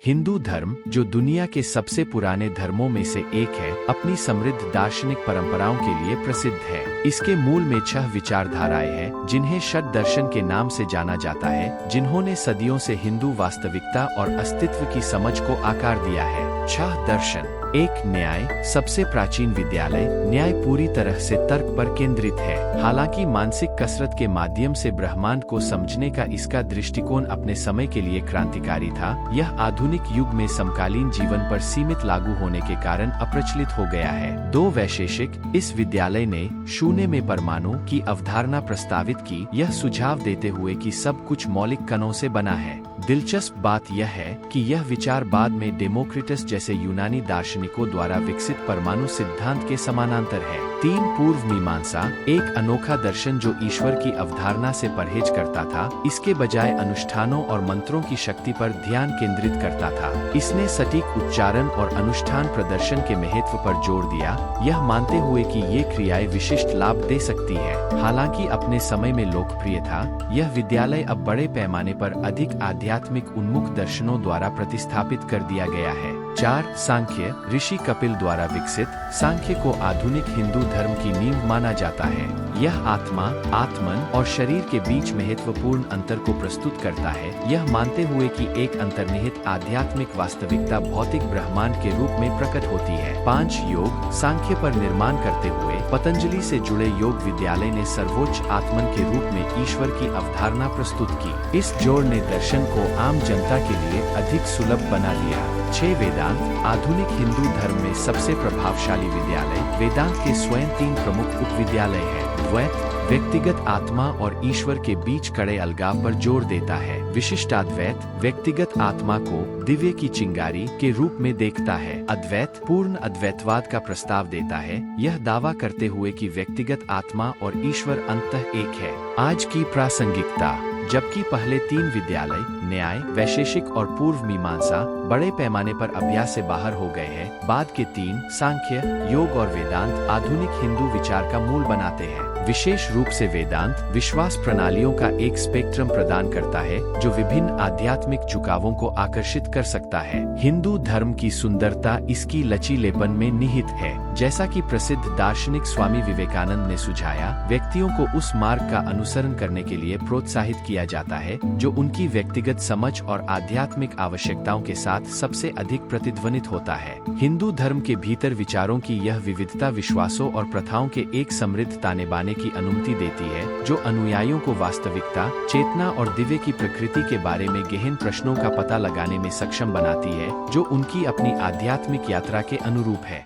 हिंदू धर्म, जो दुनिया के सबसे पुराने धर्मों में से एक है, अपनी समृद्ध दार्शनिक परंपराओं के लिए प्रसिद्ध है। इसके मूल में 6 विचारधाराएं हैं, जिन्हें षट दर्शन के नाम से जाना जाता है, जिन्होंने सदियों से हिंदू वास्तविकता और अस्तित्व की समझ को आकार दिया है। 6 दर्शन। 1. न्याय। सबसे प्राचीन विद्यालय न्याय पूरी तरह से तर्क पर केंद्रित है। हालांकि मानसिक कसरत के माध्यम से ब्रह्मांड को समझने का इसका दृष्टिकोण अपने समय के लिए क्रांतिकारी था, यह आधुनिक युग में समकालीन जीवन पर सीमित लागू होने के कारण अप्रचलित हो गया है। 2. वैशेषिक। इस विद्यालय ने शून्य में परमाणु की अवधारणा प्रस्तावित की, यह सुझाव देते हुए कि सब कुछ मौलिक कणों से बना है। दिलचस्प बात यह है कि यह विचार बाद में डेमोक्रिटस जैसे यूनानी दार्शनिकों द्वारा विकसित परमाणु सिद्धांत के समानांतर है। 3. पूर्व मीमांसा। एक अनोखा दर्शन जो ईश्वर की अवधारणा से परहेज करता था, इसके बजाय अनुष्ठानों और मंत्रों की शक्ति पर ध्यान केंद्रित करता था। इसने सटीक उच्चारण और अनुष्ठान प्रदर्शन के महत्व पर जोर दिया, यह मानते हुए कि ये क्रियाएं विशिष्ट लाभ दे सकती है। हालांकि अपने समय में लोकप्रिय था, यह विद्यालय अब बड़े पैमाने पर अधिक आध्यात्मिक उन्मुख दर्शनों द्वारा प्रतिस्थापित कर दिया गया है। 4. सांख्य। ऋषि कपिल द्वारा विकसित सांख्य को आधुनिक हिंदू धर्म की नींव माना जाता है। यह आत्मा, आत्मन और शरीर के बीच महत्वपूर्ण अंतर को प्रस्तुत करता है, यह मानते हुए कि एक अंतर्निहित आध्यात्मिक वास्तविकता भौतिक ब्रह्मांड के रूप में प्रकट होती है। 5. योग। सांख्य पर निर्माण करते हुए पतंजलि से जुड़े योग विद्यालय ने सर्वोच्च आत्मन के रूप में ईश्वर की अवधारणा प्रस्तुत की। इस जोड़ ने दर्शन को आम जनता के लिए अधिक सुलभ बना दिया। 6. वेदांत। आधुनिक हिंदू धर्म में सबसे प्रभावशाली विद्यालय वेदांत के स्वयं 3 प्रमुख उपविद्यालय हैं। द्वैत। व्यक्तिगत आत्मा और ईश्वर के बीच कड़े अलगाव पर जोर देता है। विशिष्टाद्वैत। व्यक्तिगत आत्मा को दिव्य की चिंगारी के रूप में देखता है। अद्वैत। पूर्ण अद्वैतवाद का प्रस्ताव देता है, यह दावा करते हुए कि व्यक्तिगत आत्मा और ईश्वर अंततः एक है। आज की प्रासंगिकता। जबकि पहले 3 विद्यालय न्याय, वैशेषिक और पूर्व मीमांसा बड़े पैमाने पर अभ्यास से बाहर हो गए हैं, बाद के 3 सांख्य, योग और वेदांत आधुनिक हिंदू विचार का मूल बनाते हैं। विशेष रूप से वेदांत विश्वास प्रणालियों का एक स्पेक्ट्रम प्रदान करता है, जो विभिन्न आध्यात्मिक झुकावों को आकर्षित कर सकता है। हिंदू धर्म की सुंदरता इसकी लचीलेपन में निहित है। जैसा कि प्रसिद्ध दार्शनिक स्वामी विवेकानंद ने सुझाया, व्यक्तियों को उस मार्ग का अनुसरण करने के लिए प्रोत्साहित किया जाता है जो उनकी व्यक्तिगत समझ और आध्यात्मिक आवश्यकताओं के साथ सबसे अधिक प्रतिध्वनित होता है। हिंदू धर्म के भीतर विचारों की यह विविधता विश्वासों और प्रथाओं के एक समृद्ध ताने बाने की अनुमति देती है, जो अनुयायियों को वास्तविकता, चेतना और दिव्य की प्रकृति के बारे में गहन प्रश्नों का पता लगाने में सक्षम बनाती है, जो उनकी अपनी आध्यात्मिक यात्रा के अनुरूप है।